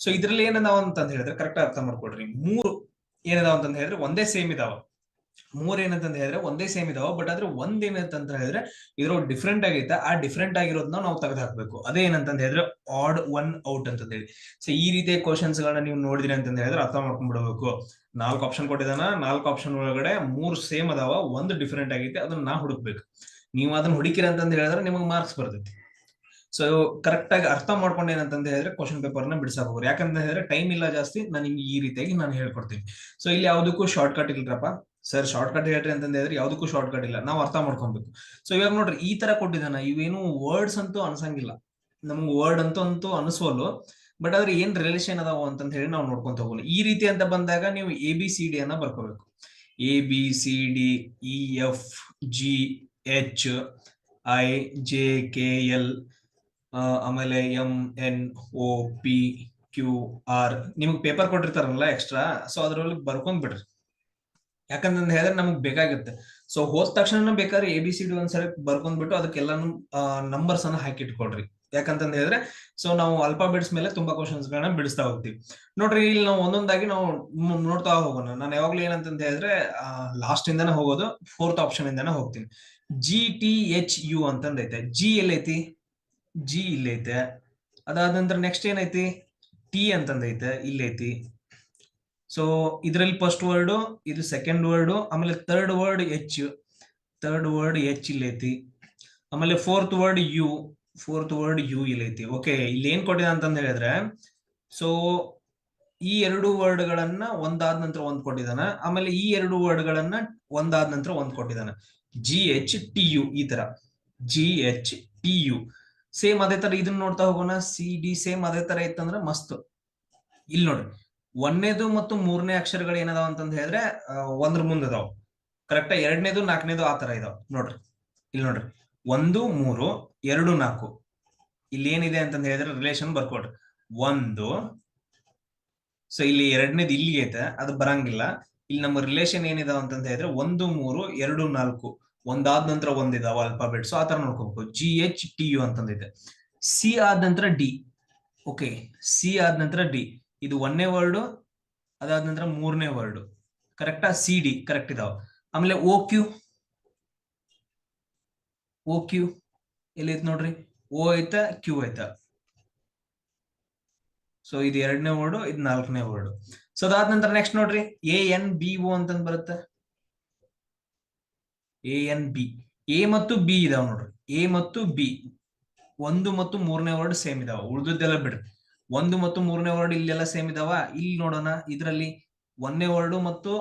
So ಇದ್ರಲ್ಲಿ ಏನದಾವ ಅಂತ ಹೇಳಿದ್ರೆ ಕರೆಕ್ಟ್ ಅರ್ಥ ಮಾಡ್ಕೊಡ್ರಿ. 3 ಏನದಾವ ಅಂತ ಹೇಳಿದ್ರೆ ಒಂದೇ ಸೇಮ್ ಇದಾವ. 3 ಏನಂತ ಹೇಳಿದ್ರೆ ಒಂದೇ ಸೇಮ್ ಇದಾವ. ಬಟ್ ಆದ್ರೆ ಒಂದ್ ಏನಂತ ಹೇಳಿದ್ರೆ ಇದ್ರ ಡಿಫ್ರೆಂಟ್ ಆಗೈತೆ. ಆ ಡಿಫ್ರೆಂಟ್ ಆಗಿರೋದನ್ನ ನಾವು ತೆಗೆದು ಹಾಕ್ಬೇಕು. ಅದೇ ಏನಂತ ಹೇಳಿದ್ರೆ ಆಡ್ ಒನ್ ಔಟ್ ಅಂತ ಹೇಳಿ. ಸೊ ಈ ರೀತಿಯ ಕ್ವಶನ್ಸ್ ಗಳನ್ನ ನೀವು ನೋಡಿದ್ರಿ ಅಂತ ಹೇಳಿದ್ರೆ ಅರ್ಥ ಮಾಡ್ಕೊಂಡ್ಬಿಡ್ಬೇಕು. 4 ಆಪ್ಷನ್ ಕೊಟ್ಟಿದಾನ, 4 ಆಪ್ಷನ್ ಒಳಗಡೆ 3 ಸೇಮ್ ಅದಾವ, ಒಂದು ಡಿಫ್ರೆಂಟ್ ಆಗೈತೆ, ಅದನ್ನ ನಾ ಹುಡುಕ್ಬೇಕು. ನೀವು ಅದನ್ನ ಹುಡುಕಿರಿ ಅಂತ ಹೇಳಿದ್ರೆ ನಿಮಗೆ ಮಾರ್ಕ್ಸ್ ಬರ್ತೈತಿ. ಸೊ ಕರೆಕ್ಟ್ ಆಗಿ ಅರ್ಥ ಮಾಡ್ಕೊಂಡು ಏನಂತ ಹೇಳಿದ್ರೆ ಕ್ವಶನ್ ಪೇಪರ್ ನ ಬಿಡಿಸಕ್ ಹೋಗ್ರಿ. ಯಾಕಂತ ಹೇಳಿದ್ರೆ ಟೈಮ್ ಇಲ್ಲ ಜಾಸ್ತಿ. ನಾನು ನಿಮ್ಗೆ ಈ ರೀತಿಯಾಗಿ ನಾನು ಹೇಳ್ಕೊಡ್ತೀನಿ. ಸೊ ಇಲ್ಲಿ ಯಾವ್ದಕ್ಕೂ ಶಾರ್ಟ್ ಕಟ್ ಇಲ್ರಪ್ಪ ಸರ್. ಶಾರ್ಟ್ ಕಟ್ ಹೇಳ್ರಿ ಅಂತ ಹೇಳಿದ್ರೆ ಯಾವ್ದಕ್ಕೂ ಶಾರ್ಟ್ ಕಟ್ ಇಲ್ಲ. ನಾವು ಅರ್ಥ ಮಾಡ್ಕೊಬೇಕು. ಸೊ ಇವಾಗ ನೋಡ್ರಿ ಈ ತರ ಕೊಟ್ಟಿದ್ದಾನ. ಇವೇನು ವರ್ಡ್ಸ್ ಅಂತೂ ಅನ್ಸಂಗಿಲ್ಲ, ನಮ್ಗೆ ವರ್ಡ್ ಅಂತೂ ಅನಿಸೋಲು. ಬಟ್ ಆದ್ರೆ ಏನ್ ರಿಲೇಷನ್ ಅದಾವ ಅಂತ ಹೇಳಿ ನಾವು ನೋಡ್ಕೊಂತ ಹೋಗೋಣ. ಈ ರೀತಿ ಅಂತ ಬಂದಾಗ ನೀವು ABCD ಅನ್ನ ಬರ್ಕೋಬೇಕು. ABCDEFGHIJKL ಆಮೇಲೆ MNOPQR. ನಿಮ್ಗೆ ಪೇಪರ್ ಕೊಟ್ಟಿರ್ತಾರಲ್ಲ ಎಕ್ಸ್ಟ್ರಾ, ಸೊ ಅದ್ರಲ್ಲಿ ಬರ್ಕೊಂಡ್ ಬಿಡ್ರಿ. ಯಾಕಂತ ಹೇಳಿದ್ರೆ ನಮಗ್ ಬೇಕಾಗುತ್ತೆ. ಸೊ ಹೋದ ತಕ್ಷಣ ಬೇಕಾದ್ರೆ ABCD ಒಂದ್ಸರಿ ಬರ್ಕೊಂಡ್ಬಿಟ್ಟು ಅದಕ್ಕೆಲ್ಲಾನು ನಂಬರ್ಸ್ ಅನ್ನ ಹಾಕಿಟ್ಕೊಳ್ರಿ. ಯಾಕಂತ ಹೇಳಿದ್ರೆ ಸೊ ನಾವು ಅಲ್ಫಾಬೆಟ್ಸ್ ಮೇಲೆ ತುಂಬಾ ಕ್ವಶನ್ಸ್ ಗಳನ್ನ ಬಿಡಿಸ್ತಾ ಹೋಗ್ತೀವಿ. ನೋಡ್ರಿ ಇಲ್ಲಿ ನಾವು ಒಂದೊಂದಾಗಿ ನಾವು ನೋಡ್ತಾ ಹೋಗೋಣ. ನಾನು ಯಾವಾಗ್ಲೂ ಏನಂತ ಹೇಳಿದ್ರೆ ಲಾಸ್ಟ್ ಇಂದಾನೆ ಹೋಗೋದು, 4th ಆಪ್ಷನ್ ಇಂದಾನೆ ಹೋಗ್ತೀನಿ. GTHU ಅಂತಂದೈತೆ. G ಎಲ್ಲೈತಿ? G ಇಲ್ಲೈತೆ. ಅದಾದ ನಂತರ ನೆಕ್ಸ್ಟ್ ಏನೈತಿ? T ಅಂತಂದೈತೆ, ಇಲ್ಲೈತಿ. ಸೊ ಇದ್ರಲ್ಲಿ ಫಸ್ಟ್ ವರ್ಡ್, ಇದು ಸೆಕೆಂಡ್ ವರ್ಡ್, ಆಮೇಲೆ ಥರ್ಡ್ ವರ್ಡ್ H ಇಲ್ಲೈತಿ. ಆಮೇಲೆ ಫೋರ್ತ್ ವರ್ಡ್ U ಇಲ್ಲೈತಿ. ಓಕೆ, ಇಲ್ಲಿ ಏನ್ ಕೊಟ್ಟಿದ ಅಂತಂದ ಹೇಳಿದ್ರೆ ಸೊ ಈ 2 ವರ್ಡ್ ಗಳನ್ನ ಒಂದಾದ ನಂತರ ಒಂದ್ ಕೊಟ್ಟಿದಾನ. ಆಮೇಲೆ ಈ 2 ವರ್ಡ್ ಗಳನ್ನ ಒಂದಾದ ನಂತರ ಒಂದ್ ಕೊಟ್ಟಿದಾನ. GHTU ಈ ತರ. GHTU ಸೇಮ್ ಅದೇ ತರ ಇದನ್ನ ನೋಡ್ತಾ ಹೋಗೋಣ. CD ಸೇಮ್ ಅದೇ ತರ ಇತ್ತಂದ್ರೆ ಮಸ್ತ್. ಇಲ್ಲಿ ನೋಡ್ರಿ, 1ನೇದು ಮತ್ತು 3ನೇ ಅಕ್ಷರಗಳು ಏನದಾವ ಅಂತಂದ ಹೇಳಿದ್ರೆ ಒಂದ್ರ ಮುಂದದಾವ. ಕರೆಕ್ಟ್. 2ನೇದು 4ನೇದು ಆ ತರ ಇದಾವ. ನೋಡ್ರಿ ಇಲ್ಲಿ ನೋಡ್ರಿ, 1 3 2 4. ಇಲ್ಲಿ ಏನಿದೆ ಅಂತಂದ ಹೇಳಿದ್ರೆ ರಿಲೇಷನ್ ಬರ್ಕೊಡ್ರಿ. 1, ಸೊ ಇಲ್ಲಿ 2ನೇದು ಇಲ್ಲಿಗೆ ಐತೆ, ಅದು ಬರಂಗಿಲ್ಲ. ಇಲ್ಲಿ ನಮ್ಮ ರಿಲೇಷನ್ ಏನಿದಾವ ಅಂತಂದ ಹೇಳಿದ್ರೆ 1 3 2 4 ಒಂದಾದ ನಂತರ ಒಂದಿದಾವ ಅಲ್ಫಾಬೆಟ್ಸ್. ಆ ತರ ನೋಡ್ಕೋಬೇಕು. GHTU ಅಂತಂದೈತೆ. C ಆದ ನಂತರ D. ಓಕೆ, C ಆದ ನಂತರ D. ಇದು 1ನೇ ವರ್ಡ್, ಅದಾದ ನಂತರ 3ನೇ ವರ್ಡ್. ಕರೆಕ್ಟಾ? CD ಕರೆಕ್ಟ್ ಇದಾವ. ಆಮೇಲೆ OQ ಎಲ್ಲಿ ಐತ್ ನೋಡ್ರಿ. O ಐತ, Q ಐತ. ಸೊ ಇದು 2ನೇ ವರ್ಡ್, ಇದು 4ನೇ ವರ್ಡ್. ಸೊ ಅದಾದ ನಂತರ ನೆಕ್ಸ್ಟ್ ನೋಡ್ರಿ ANBO ಅಂತಂದ್ ಬರುತ್ತೆ. ANB. A ಮತ್ತು B ಇದಾವ ನೋಡ್ರಿ. A ಮತ್ತು B 1 ಮತ್ತು 3ನೇ ವರ್ಡ್ ಸೇಮ್ ಇದಾವ. ಉಳಿದದ್ದೆಲ್ಲ ಬಿಡ್ರಿ. 1 ಮತ್ತು 3ನೇ ವರ್ಡ್ ಇಲ್ಲೆಲ್ಲ ಸೇಮ್ ಇದಾವ. ಇಲ್ಲಿ ನೋಡೋಣ, ಇದ್ರಲ್ಲಿ 1ನೇ ವರ್ಡ್ ಮತ್ತು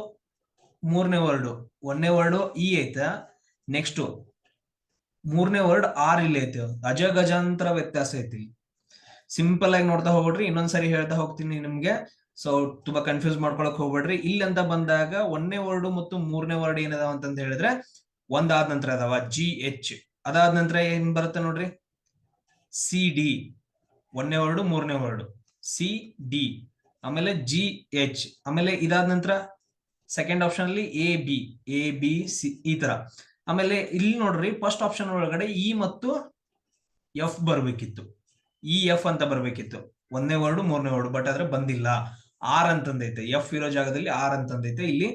3ನೇ ವರ್ಡ್. 1ನೇ ವರ್ಡ್ E ಐತ. ನೆಕ್ಸ್ಟ್ 3ನೇ ವರ್ಡ್ R ಇಲ್ಲಿ ಐತೆ. ಅಜಗಜಾಂತರ ವ್ಯತ್ಯಾಸ ಐತಿ. ಸಿಂಪಲ್ ಆಗಿ ನೋಡ್ತಾ ಹೋಗ್ಬಿಡ್ರಿ. ಇನ್ನೊಂದ್ಸರಿ ಹೇಳ್ತಾ ಹೋಗ್ತೀನಿ ನಿಮ್ಗೆ. ಸೊ ತುಂಬಾ ಕನ್ಫ್ಯೂಸ್ ಮಾಡ್ಕೊಳಕ್ ಹೋಗ್ಬೇಡ್ರಿ. ಇಲ್ಲಿ ಅಂತ ಬಂದಾಗ 1ನೇ ವರ್ಡ್ ಮತ್ತು 3ನೇ ವರ್ಡ್ ಏನದಾವ ಅಂತಂದ ಹೇಳಿದ್ರೆ ಒಂದಾದ ನಂತರ ಅದಾವ GH. ಅದಾದ ನಂತರ ಏನ್ ಬರುತ್ತೆ ನೋಡ್ರಿ, CD. 1ನೇ ವರ್ಡ್ 3ನೇ ವರ್ಡ್ CD. ಆಮೇಲೆ GH. ಆಮೇಲೆ ಇದಾದ ನಂತರ ಸೆಕೆಂಡ್ ಆಪ್ಷನ್ ಅಲ್ಲಿ AB C ಈ ತರ. ಆಮೇಲೆ ಇಲ್ಲಿ ನೋಡ್ರಿ ಫಸ್ಟ್ ಆಪ್ಷನ್ ಒಳಗಡೆ E ಮತ್ತು F ಬರ್ಬೇಕಿತ್ತು. EF ಅಂತ ಬರ್ಬೇಕಿತ್ತು 1ನೇ ವರ್ಡ್ 3ನೇ ವರ್ಡ್. ಬಟ್ ಆದ್ರೆ ಬಂದಿಲ್ಲ. R ಅಂತಂದೈತೆ. F ಇರೋ ಜಾಗದಲ್ಲಿ R ಅಂತಂದೈತೆ. ಇಲ್ಲಿ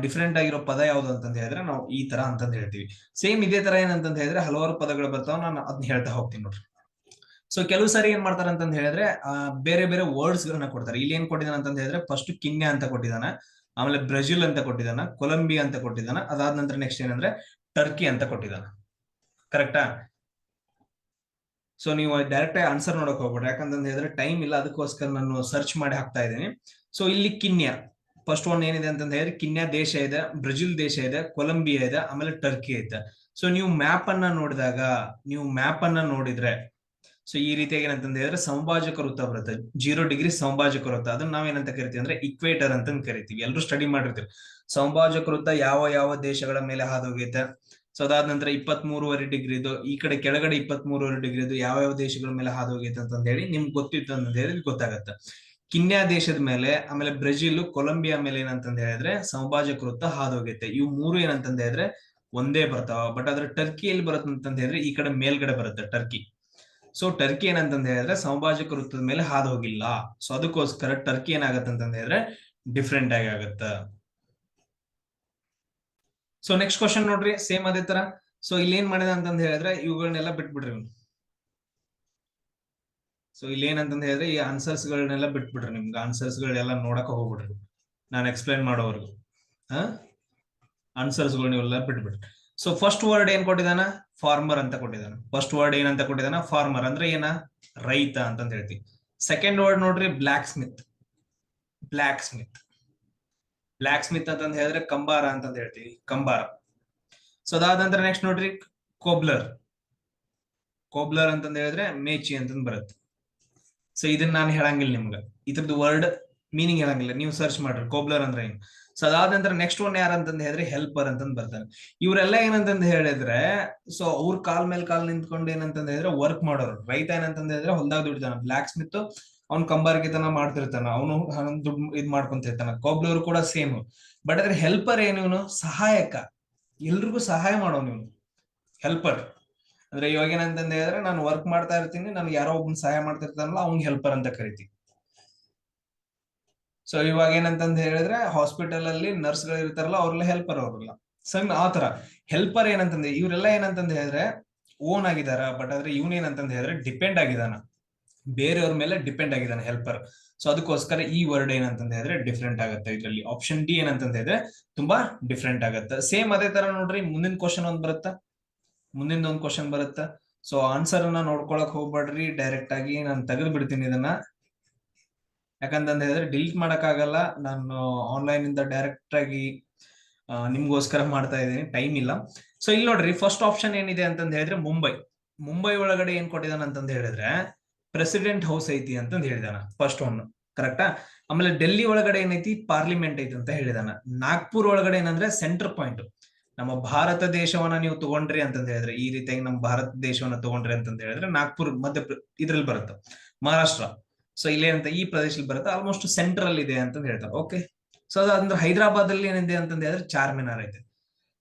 ಡಿಫ್ರೆಂಟ್ ಆಗಿರೋ ಪದ ಯಾವ್ದು ಅಂತಂದ ಹೇಳಿದ್ರೆ ನಾವು ಈ ತರ ಅಂತಂದ ಹೇಳ್ತೀವಿ. ಸೇಮ್ ಇದೇ ತರ ಏನಂತಂದ ಹೇಳಿದ್ರೆ ಹಲವಾರು ಪದಗಳು ಬರ್ತಾವ. ನಾನು ಅದನ್ನ ಹೇಳ್ತಾ ಹೋಗ್ತೀನಿ ನೋಡ್ರಿ. ಸೊ ಕೆಲವು ಸಾರಿ ಏನ್ ಮಾಡ್ತಾರೆ ಅಂತಂದ ಹೇಳಿದ್ರೆ ಬೇರೆ ಬೇರೆ ವರ್ಡ್ಸ್ ಗಳನ್ನ ಕೊಡ್ತಾರೆ. ಇಲ್ಲಿ ಏನ್ ಕೊಟ್ಟಿದಾನ ಅಂತಂದ ಹೇಳಿದ್ರೆ ಫಸ್ಟ್ ಕಿನ್ಯಾ ಅಂತ ಕೊಟ್ಟಿದಾನ, ಆಮೇಲೆ ಬ್ರೆಜಿಲ್ ಅಂತ ಕೊಟ್ಟಿದಾನ, ಕೊಲಂಬಿಯಾ ಅಂತ ಕೊಟ್ಟಿದಾನ. ಅದಾದ ನಂತರ ನೆಕ್ಸ್ಟ್ ಏನಂದ್ರೆ ಟರ್ಕಿ ಅಂತ ಕೊಟ್ಟಿದಾನ. ಕರೆಕ್ಟಾ? ಸೊ ನೀವು ಡೈರೆಕ್ಟ್ ಆಗಿ ಆನ್ಸರ್ ನೋಡಕ್ ಹೋಗ್ಬೇಡ್ರಿ. ಯಾಕಂತಂದ ಹೇಳಿದ್ರೆ ಟೈಮ್ ಇಲ್ಲ, ಅದಕ್ಕೋಸ್ಕರ ನಾನು ಸರ್ಚ್ ಮಾಡಿ ಹಾಕ್ತಾ ಇದ್ದೀನಿ. ಸೊ ಇಲ್ಲಿ ಕಿನ್ಯಾ ಫಸ್ಟ್ ಒನ್ ಏನಿದೆ ಅಂತಂದ ಹೇಳಿದ್ರೆ ಕಿನ್ಯಾ ದೇಶ ಇದೆ, ಬ್ರೆಜಿಲ್ ದೇಶ ಇದೆ, ಕೊಲಂಬಿಯಾ ಇದೆ, ಆಮೇಲೆ ಟರ್ಕಿ ಐತೆ. ಸೊ ನೀವು ಮ್ಯಾಪ್ ಅನ್ನ ನೋಡಿದ್ರೆ ಸೊ ಈ ರೀತಿಯಾಗಿ ಏನಂತಂದ ಹೇಳಿದ್ರೆ ಸಮಭಾಜಕ ವೃತ್ತ ಬರುತ್ತೆ. 0 ಡಿಗ್ರಿ ಸಮಭಾಜಕ ವೃತ್ತ. ಅದನ್ನ ನಾವೇನಂತ ಕರಿತೀವಿ ಅಂದ್ರೆ ಇಕ್ವೇಟರ್ ಅಂತ ಕರಿತೀವಿ. ಎಲ್ಲರೂ ಸ್ಟಡಿ ಮಾಡಿರ್ತೀವಿ. ಸಮಭಾಜಕ ವೃತ್ತ ಯಾವ ದೇಶಗಳ ಮೇಲೆ ಹಾದು ಹೋಗೈತೆ. ಸೊ ಅದಾದ ನಂತರ 23.5 ಡಿಗ್ರಿ ಇದು, ಈ ಕಡೆ ಕೆಳಗಡೆ 23.5 ಡಿಗ್ರಿ ಇದು ಯಾವ ದೇಶಗಳ ಮೇಲೆ ಹಾದು ಹೋಗೈತೆ ಅಂತ ಹೇಳಿ ನಿಮ್ಗೆ ಗೊತ್ತಿತ್ತು ಅಂತ ಹೇಳಿ ಗೊತ್ತಾಗತ್ತೆ. ಕಿನ್ಯಾ ದೇಶದ ಮೇಲೆ, ಆಮೇಲೆ ಬ್ರೆಜಿಲ್, ಕೊಲಂಬಿಯಾ ಮೇಲೆ ಏನಂತಂದ ಹೇಳಿದ್ರೆ ಸಮಭಾಜಕ ವೃತ್ತ ಹಾದು ಹೋಗೈತೆ. ಇವು 3 ಏನಂತಂದ ಹೇಳಿದ್ರೆ ಒಂದೇ ಬರ್ತಾವ. ಬಟ್ ಆದ್ರೆ ಟರ್ಕಿ ಎಲ್ಲಿ ಬರುತ್ತೆ ಅಂತಂದ ಹೇಳಿದ್ರೆ ಈ ಕಡೆ ಮೇಲ್ಗಡೆ ಬರುತ್ತೆ ಟರ್ಕಿ. ಸೊ ಟರ್ಕಿ ಏನಂತಂದ ಹೇಳಿದ್ರೆ ಸಮಭಾಜಕ ವೃತ್ತದ ಮೇಲೆ ಹಾದು ಹೋಗಿಲ್ಲ. ಸೊ ಅದಕ್ಕೋಸ್ಕರ ಟರ್ಕಿ ಏನಾಗತ್ತೆ ಅಂತಂದ ಹೇಳಿದ್ರೆ ಡಿಫ್ರೆಂಟ್ ಆಗಿ ಆಗತ್ತ. ಸೊ ನೆಕ್ಸ್ಟ್ ಕ್ವಶನ್ ನೋಡ್ರಿ, ಸೇಮ್ ಅದೇ ತರ. ಸೊ ಇಲ್ಲಿ ಏನ್ ಮಾಡಿದ ಅಂತಂದ ಹೇಳಿದ್ರೆ ಇವುಗಳನ್ನೆಲ್ಲ ಬಿಟ್ಬಿಡ್ರಿ. ಸೊ ಇಲ್ಲಿ ಏನಂತಂದ ಹೇಳಿದ್ರೆ ಈ ಆನ್ಸರ್ಸ್ ಗಳನ್ನೆಲ್ಲ ಬಿಟ್ಬಿಡ್ರಿ, ನಿಮ್ಗೆ ಆನ್ಸರ್ಸ್ ಗಳೆಲ್ಲ ನೋಡಕ್ ಹೋಗ್ಬಿಡ್ರಿ ನಾನು ಎಕ್ಸ್ಪ್ಲೈನ್ ಮಾಡೋವರೆಗೂ. ಆನ್ಸರ್ಸ್ ಗಳು ನೀವೆಲ್ಲ ಬಿಟ್ಬಿಡ್ರಿ. ಸೊ ಫಸ್ಟ್ ವರ್ಡ್ ಏನ್ ಕೊಟ್ಟಿದಾನ, ಫಾರ್ಮರ್ ಅಂತ ಕೊಟ್ಟಿದಾನ. ಫಸ್ಟ್ ವರ್ಡ್ ಏನಂತ ಕೊಟ್ಟಿದಾನ, ಫಾರ್ಮರ್ ಅಂದ್ರೆ ಏನ, ರೈತ ಅಂತಂದ ಹೇಳ್ತೀವಿ. ಸೆಕೆಂಡ್ ವರ್ಡ್ ನೋಡ್ರಿ, blacksmith. Blacksmith, blacksmith ಅಂತಂದ ಹೇಳಿದ್ರೆ ಕಂಬಾರ ಅಂತಂದ ಹೇಳ್ತೀವಿ, ಕಂಬಾರ. ಸೊ ಅದಾದ ನಂತರ ನೆಕ್ಸ್ಟ್ ನೋಡ್ರಿ, ಕೋಬ್ಲರ್. ಕೋಬ್ಲರ್ ಅಂತಂದ ಹೇಳಿದ್ರೆ ಮೇಚಿ ಅಂತಂದ್ ಬರುತ್ತೆ. ಸೊ ಇದನ್ನ ನಾನು ಹೇಳಂಗಿಲ್ಲ ನಿಮ್ಗೆ, ಇದ್ರದ್ದು ವರ್ಡ್ ಮೀನಿಂಗ್ ಹೇಳಂಗಿಲ್ಲ, ನೀವು ಸರ್ಚ್ ಮಾಡ್ರಿ ಕೋಬ್ಲರ್ ಅಂದ್ರೆ ಏನು. ಸೊ ಅದಾದ ನಂತರ ನೆಕ್ಸ್ಟ್ ಒನ್ ಯಾರಂತಂದ್ ಹೇಳಿದ್ರೆ ಹೆಲ್ಪರ್ ಅಂತಂದ್ ಬರ್ತಾರೆ. ಇವರೆಲ್ಲ ಏನಂತಂದ್ ಹೇಳಿದ್ರೆ, ಸೊ ಅವ್ರ ಕಾಲ್ ಮೇಲೆ ಕಾಲ್ ನಿಂತ್ಕೊಂಡು ಏನಂತಂದ್ ಹೇಳಿದ್ರೆ ವರ್ಕ್ ಮಾಡೋರು. ರೈತ ಏನಂತಂದ್ ಹೇಳಿದ್ರೆ ಹೊಲ್ದಾಗ ದುಡಿತಾನ, ಬ್ಲಾಕ್ ಸ್ಮಿತ್ ಅವ್ನ್ ಕಂಬಾರಿಕೆತನ ಮಾಡ್ತಿರ್ತಾನ, ಅವನು ದುಡ್ಡು ಇದ್ ಮಾಡ್ಕೊಂತಿರ್ತಾನ. ಕೋಬ್ಲರ್ ಕೂಡ ಸೇಮ್. ಬಟ್ ಅದ್ರ ಹೆಲ್ಪರ್ ಏನು, ಸಹಾಯಕ, ಎಲ್ರಿಗೂ ಸಹಾಯ ಮಾಡೋನು ಇವನು ಹೆಲ್ಪರ್. ಅಂದ್ರೆ ಇವಾಗ ಏನಂತಂದ ಹೇಳಿದ್ರೆ ನಾನು ವರ್ಕ್ ಮಾಡ್ತಾ ಇರ್ತೀನಿ, ನನ್ಗೆ ಯಾರೋ ಒಬ್ಬನ್ ಸಹಾಯ ಮಾಡ್ತಿರ್ತಾನಲ್ಲ ಅವ್ನ್ ಹೆಲ್ಪರ್ ಅಂತ ಕರಿತೀವಿ. ಸೊ ಇವಾಗ ಏನಂತಂದ ಹೇಳಿದ್ರೆ ಹಾಸ್ಪಿಟಲ್ ಅಲ್ಲಿ ನರ್ಸ್ ಗಳು ಇರ್ತಾರಲ್ಲ ಅವ್ರೆಲ್ಲ ಹೆಲ್ಪರ್, ಅವ್ರಲ್ಲ ಸಮ್ ಆತರ. ಹೆಲ್ಪರ್ ಏನಂತಂದ್ರೆ ಇವರೆಲ್ಲ ಏನಂತಂದ ಹೇಳಿದ್ರೆ ಓನ್ ಆಗಿದಾರ, ಬಟ್ ಆದ್ರೆ ಇವನ್ ಏನಂತಂದ ಹೇಳಿದ್ರೆ ಡಿಪೆಂಡ್ ಆಗಿದಾನ, ಬೇರೆಯವ್ರ ಮೇಲೆ ಡಿಪೆಂಡ್ ಆಗಿದಾನೆ ಹೆಲ್ಪರ್. ಸೊ ಅದಕ್ಕೋಸ್ಕರ ಈ ವರ್ಡ್ ಏನಂತಂದ ಹೇಳಿದ್ರೆ ಡಿಫ್ರೆಂಟ್ ಆಗುತ್ತೆ. ಇದರಲ್ಲಿ ಆಪ್ಷನ್ ಡಿ ಏನಂತಂದ ಹೇಳಿದ್ರೆ ತುಂಬಾ ಡಿಫ್ರೆಂಟ್ ಆಗುತ್ತೆ. ಸೇಮ್ ಅದೇ ತರ ನೋಡ್ರಿ, ಮುಂದಿನ ಕ್ವಶನ್ ಒಂದ್ ಬರುತ್ತಾ, ಮುಂದಿನ ಒಂದ್ ಕ್ವಶನ್ ಬರುತ್ತಾ. ಸೊ ಆನ್ಸರ್ ಅನ್ನ ನೋಡ್ಕೊಳಕ್ ಹೋಗ್ಬೇಡ್ರಿ, ಡೈರೆಕ್ಟ್ ಆಗಿ ನಾನು ತೆಗೆದು ಬಿಡ್ತೀನಿ ಇದನ್ನ. ಯಾಕಂತಂದ ಹೇಳಿದ್ರೆ ಡಿಲೀಟ್ ಮಾಡಕ್ ಆಗಲ್ಲ, ನಾನು ಆನ್ಲೈನ್ ಇಂದ ಡೈರೆಕ್ಟ್ ಆಗಿ ನಿಮ್ಗೋಸ್ಕರ ಮಾಡ್ತಾ ಇದ್ದೀನಿ, ಟೈಮ್ ಇಲ್ಲ. ಸೊ ಇಲ್ಲಿ ನೋಡ್ರಿ, ಫಸ್ಟ್ ಆಪ್ಷನ್ ಏನಿದೆ ಅಂತಂದ ಹೇಳಿದ್ರೆ ಮುಂಬೈ. ಮುಂಬೈ ಒಳಗಡೆ ಏನ್ ಕೊಟ್ಟಿದಾನ ಅಂತಂದ ಹೇಳಿದ್ರೆ ಪ್ರೆಸಿಡೆಂಟ್ ಹೌಸ್ ಐತಿ ಅಂತಂದ್ ಹೇಳಿದಾನ, ಫಸ್ಟ್ ಒನ್ ಕರೆಕ್ಟಾ. ಆಮೇಲೆ ಡೆಲ್ಲಿ ಒಳಗಡೆ ಏನೈತಿ, ಪಾರ್ಲಿಮೆಂಟ್ ಐತಿ ಅಂತ ಹೇಳಿದಾನ. ನಾಗ್ಪುರ್ ಒಳಗಡೆ ಏನಂದ್ರೆ ಸೆಂಟರ್ ಪಾಯಿಂಟ್. ನಮ್ಮ ಭಾರತ ದೇಶವನ್ನ ನೀವು ತಗೊಂಡ್ರಿ ಅಂತಂದ ಹೇಳಿದ್ರೆ, ಈ ರೀತಿಯಾಗಿ ನಮ್ಮ ಭಾರತ ದೇಶವನ್ನ ತಗೊಂಡ್ರಿ ಅಂತಂದ ಹೇಳಿದ್ರೆ ನಾಗ್ಪುರ್ ಇದ್ರಲ್ಲಿ ಬರುತ್ತೆ, ಮಹಾರಾಷ್ಟ್ರ. ಸೊ ಇಲ್ಲೇನಂತ ಈ ಪ್ರದೇಶದಲ್ಲಿ ಬರುತ್ತೆ, ಆಲ್ಮೋಸ್ಟ್ ಸೆಂಟ್ರಲ್ ಇದೆ ಅಂತ ಹೇಳ್ತಾರೆ. ಓಕೆ. ಸೊ ಅದಂದ್ರೆ ಹೈದರಾಬಾದ್ ಅಲ್ಲಿ ಏನಿದೆ ಅಂತಂದ ಹೇಳಿದ್ರೆ ಚಾರ್ ಮಿನಾರ್ ಐತೆ.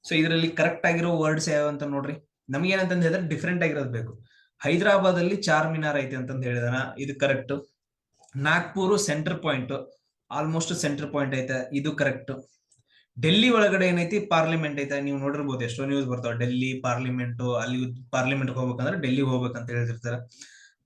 ಸೊ ಇದರಲ್ಲಿ ಕರೆಕ್ಟ್ ಆಗಿರೋ ವರ್ಡ್ಸ್ ಯಾವ ಅಂತ ನೋಡ್ರಿ, ನಮ್ಗೆ ಏನಂತಂದ ಹೇಳಿದ್ರೆ ಡಿಫ್ರೆಂಟ್ ಆಗಿರೋದು ಬೇಕು. ಹೈದರಾಬಾದ್ ಅಲ್ಲಿ ಚಾರ್ ಮಿನಾರ್ ಐತೆ ಅಂತಂದ ಹೇಳಿದಾನ, ಇದು correct. Nagpur centre point, almost centre point ಐತೆ, ಇದು ಕರೆಕ್ಟ್. ಡೆಲ್ಲಿ ಒಳಗಡೆ ಏನೈತಿ, ಪಾರ್ಲಿಮೆಂಟ್ ಐತೆ. ನೀವು ನೋಡಿರ್ಬೋದು ಎಷ್ಟೋ ನ್ಯೂಸ್ ಬರ್ತಾವ, ಡೆಲ್ಲಿ ಪಾರ್ಲಿಮೆಂಟ್, ಅಲ್ಲಿ ಪಾರ್ಲಿಮೆಂಟ್ ಹೋಗ್ಬೇಕಂದ್ರೆ ಡೆಲ್ಲಿ ಹೋಗ್ಬೇಕಂತ ಹೇಳಿರ್ತಾರೆ.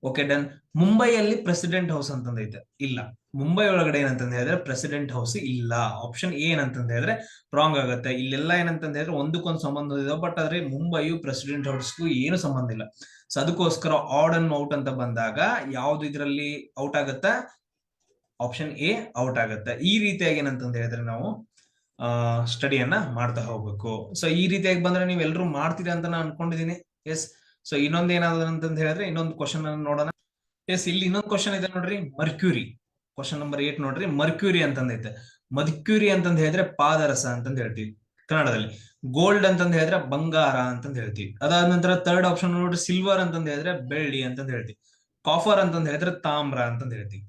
Okay done. ಮುಂಬೈಯಲ್ಲಿ ಪ್ರೆಸಿಡೆಂಟ್ ಹೌಸ್ ಅಂತಂದೈತೆ, ಇಲ್ಲ. ಮುಂಬೈ ಒಳಗಡೆ ಏನಂತಂದ ಹೇಳಿದ್ರೆ ಪ್ರೆಸಿಡೆಂಟ್ ಹೌಸ್ ಇಲ್ಲ. ಆಪ್ಷನ್ ಎ ಏನಂತಂದ ಹೇಳಿದ್ರೆ ರಾಂಗ್ ಆಗುತ್ತೆ. ಇಲ್ಲೆಲ್ಲ ಏನಂತಂದ ಹೇಳಿದ್ರೆ ಒಂದಕ್ಕೊಂದು ಸಂಬಂಧ ಇದೆ, ಬಟ್ ಆದ್ರೆ ಮುಂಬೈಯು ಪ್ರೆಸಿಡೆಂಟ್ ಹೌಸ್ಗೂ ಏನು ಸಂಬಂಧ ಇಲ್ಲ. ಸೊ ಅದಕ್ಕೋಸ್ಕರ ಆಡ್ ಅಂಡ್ ಔಟ್ ಅಂತ ಬಂದಾಗ ಯಾವ್ದು ಇದರಲ್ಲಿ ಔಟ್ ಆಗತ್ತ, ಆಪ್ಷನ್ ಎ ಔಟ್ ಆಗತ್ತೆ. ಈ ರೀತಿಯಾಗಿ ಏನಂತಂದ ಹೇಳಿದ್ರೆ ನಾವು ಸ್ಟಡಿಯನ್ನ ಮಾಡ್ತಾ ಹೋಗ್ಬೇಕು. ಸೊ ಈ ರೀತಿಯಾಗಿ ಬಂದ್ರೆ ನೀವು ಎಲ್ಲರೂ ಮಾಡ್ತೀರಾ ಅಂತ ನಾನು ಅನ್ಕೊಂಡಿದೀನಿ. ಎಸ್. ಸೊ ಇನ್ನೊಂದ್ ಏನಾದ್ರು ಅಂತಂದ ಹೇಳಿದ್ರೆ ಇನ್ನೊಂದು ಕ್ವಶನ್ ಅನ್ನು ನೋಡೋಣ. ಎಸ್, ಇಲ್ಲಿ ಇನ್ನೊಂದು ಕ್ವಶನ್ ಇದೆ ನೋಡ್ರಿ, ಮರ್ಕ್ಯೂರಿ. ಕ್ವಶನ್ ನಂಬರ್ 8 ನೋಡ್ರಿ, ಮರ್ಕ್ಯೂರಿ ಅಂತಂದೈತೆ. ಮರ್ಕ್ಯೂರಿ ಅಂತಂದ ಹೇಳಿದ್ರೆ ಪಾದರಸ ಅಂತಂದ್ ಹೇಳ್ತೀವಿ ಕನ್ನಡದಲ್ಲಿ. ಗೋಲ್ಡ್ ಅಂತಂದ್ ಹೇಳಿದ್ರೆ ಬಂಗಾರ ಅಂತಂದ್ ಹೇಳ್ತೀವಿ. ಅದಾದ ನಂತರ ಥರ್ಡ್ ಆಪ್ಷನ್ ನೋಡ್ರಿ, ಸಿಲ್ವರ್ ಅಂತಂದ್ ಹೇಳಿದ್ರೆ ಬೆಳ್ಳಿ ಅಂತಂದ್ ಹೇಳ್ತೀವಿ. ಕಾಫರ್ ಅಂತಂದ್ ಹೇಳಿದ್ರೆ ತಾಮ್ರ ಅಂತಂದ್ ಹೇಳ್ತೀವಿ.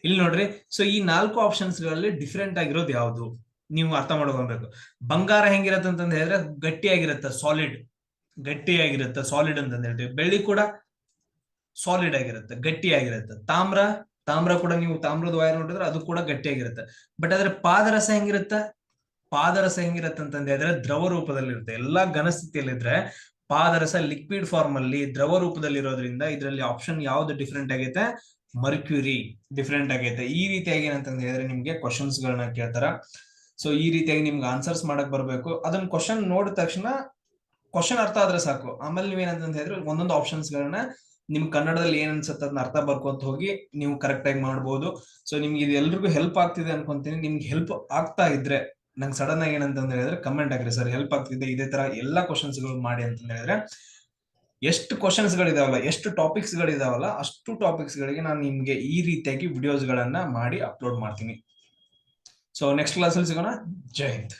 ಇಲ್ಲಿ ನೋಡ್ರಿ, ಸೊ ಈ 4 ಆಪ್ಷನ್ಸ್ ಗಳಲ್ಲಿ ಡಿಫ್ರೆಂಟ್ ಆಗಿರೋದು ಯಾವ್ದು ನೀವು ಅರ್ಥ ಮಾಡ್ಕೊಬೇಕು. ಬಂಗಾರ ಹೆಂಗಿರತ್ತೆ ಅಂತಂದ್ ಹೇಳಿದ್ರೆ ಗಟ್ಟಿಯಾಗಿರುತ್ತೆ, ಸಾಲಿಡ್, ಗಟ್ಟಿಯಾಗಿರುತ್ತೆ, ಸಾಲಿಡ್ ಅಂತಂದ್ ಹೇಳ್ತೀವಿ. ಬೆಳ್ಳಿ ಕೂಡ ಸಾಲಿಡ್ ಆಗಿರುತ್ತೆ, ಗಟ್ಟಿಯಾಗಿರುತ್ತೆ. ತಾಮ್ರ ಕೂಡ ನೀವು ತಾಮ್ರದ ವೈರ್ ನೋಡಿದ್ರೆ ಅದು ಕೂಡ ಗಟ್ಟಿಯಾಗಿರುತ್ತೆ. ಬಟ್ ಆದ್ರೆ ಪಾದರಸ ಹೆಂಗಿರುತ್ತೆ, ಪಾದರಸ ಹೆಂಗಿರುತ್ತೆ ಅಂತಂದ ಹೇಳಿದ್ರೆ ದ್ರವ ರೂಪದಲ್ಲಿ ಇರುತ್ತೆ. ಎಲ್ಲಾ ಘನಸ್ಥಿತಿಯಲ್ಲಿ ಇದ್ರೆ ಪಾದರಸ ಲಿಕ್ವಿಡ್ ಫಾರ್ಮ್ ಅಲ್ಲಿ ದ್ರವ ರೂಪದಲ್ಲಿ ಇರೋದ್ರಿಂದ ಇದರಲ್ಲಿ ಆಪ್ಷನ್ ಯಾವ್ದು ಡಿಫ್ರೆಂಟ್ ಆಗೈತೆ, ಮರ್ಕ್ಯೂರಿ ಡಿಫ್ರೆಂಟ್ ಆಗೈತೆ. ಈ ರೀತಿಯಾಗಿ ಏನಂತಂದ ಹೇಳಿದ್ರೆ ನಿಮ್ಗೆ ಕ್ವಶನ್ಸ್ ಗಳನ್ನ ಕೇಳ್ತಾರ. ಸೊ ಈ ರೀತಿಯಾಗಿ ನಿಮ್ಗೆ ಆನ್ಸರ್ಸ್ ಮಾಡಕ್ ಬರ್ಬೇಕು. ಅದನ್ನ ಕ್ವಶನ್ ನೋಡಿದ ತಕ್ಷಣ ಕ್ವಶನ್ ಅರ್ಥ ಆದ್ರೆ ಸಾಕು. ಆಮೇಲೆ ನೀವೇನಂತಂದ ಹೇಳಿದ್ರೆ ಒಂದೊಂದು ಆಪ್ಷನ್ಸ್ ಗಳನ್ನ ನಿಮ್ ಕನ್ನಡದಲ್ಲಿ ಏನ್ ಅನ್ಸುತ್ತೆ ಅದನ್ನ ಅರ್ಥ ಬರ್ಕೊಂತ ಹೋಗಿ ನೀವು ಕರೆಕ್ಟ್ ಆಗಿ ಮಾಡ್ಬೋದು. ಸೊ ನಿಮ್ಗೆ ಇದು ಎಲ್ರಿಗೂ ಹೆಲ್ಪ್ ಆಗ್ತಿದೆ ಅನ್ಕೊಂತೀನಿ. ನಿಮ್ಗೆ ಹೆಲ್ಪ್ ಆಗ್ತಾ ಇದ್ರೆ ನಂಗೆ ಸಡನ್ ಆಗಿ ಏನಂತ ಹೇಳಿದ್ರೆ ಕಮೆಂಟ್ ಆಗ್ರಿ, ಸರ್ ಹೆಲ್ಪ್ ಆಗ್ತಿದೆ, ಇದೇ ತರ ಎಲ್ಲಾ ಕ್ವಶನ್ಸ್ ಗಳು ಮಾಡಿ ಅಂತ ಹೇಳಿದ್ರೆ. ಎಷ್ಟು ಕ್ವಶನ್ಸ್ ಗಳಿದಾವಲ್ಲ, ಎಷ್ಟು ಟಾಪಿಕ್ಸ್ ಗಳಿದಾವಲ್ಲ, ಅಷ್ಟು ಟಾಪಿಕ್ಸ್ ಗಳಿಗೆ ನಾನು ನಿಮ್ಗೆ ಈ ರೀತಿಯಾಗಿ ವಿಡಿಯೋಸ್ ಗಳನ್ನ ಮಾಡಿ ಅಪ್ಲೋಡ್ ಮಾಡ್ತೀನಿ. ಸೊ ನೆಕ್ಸ್ಟ್ ಕ್ಲಾಸ್ ಅಲ್ಲಿ ಸಿಗೋಣ. ಜೈ ಹಿಂದ್.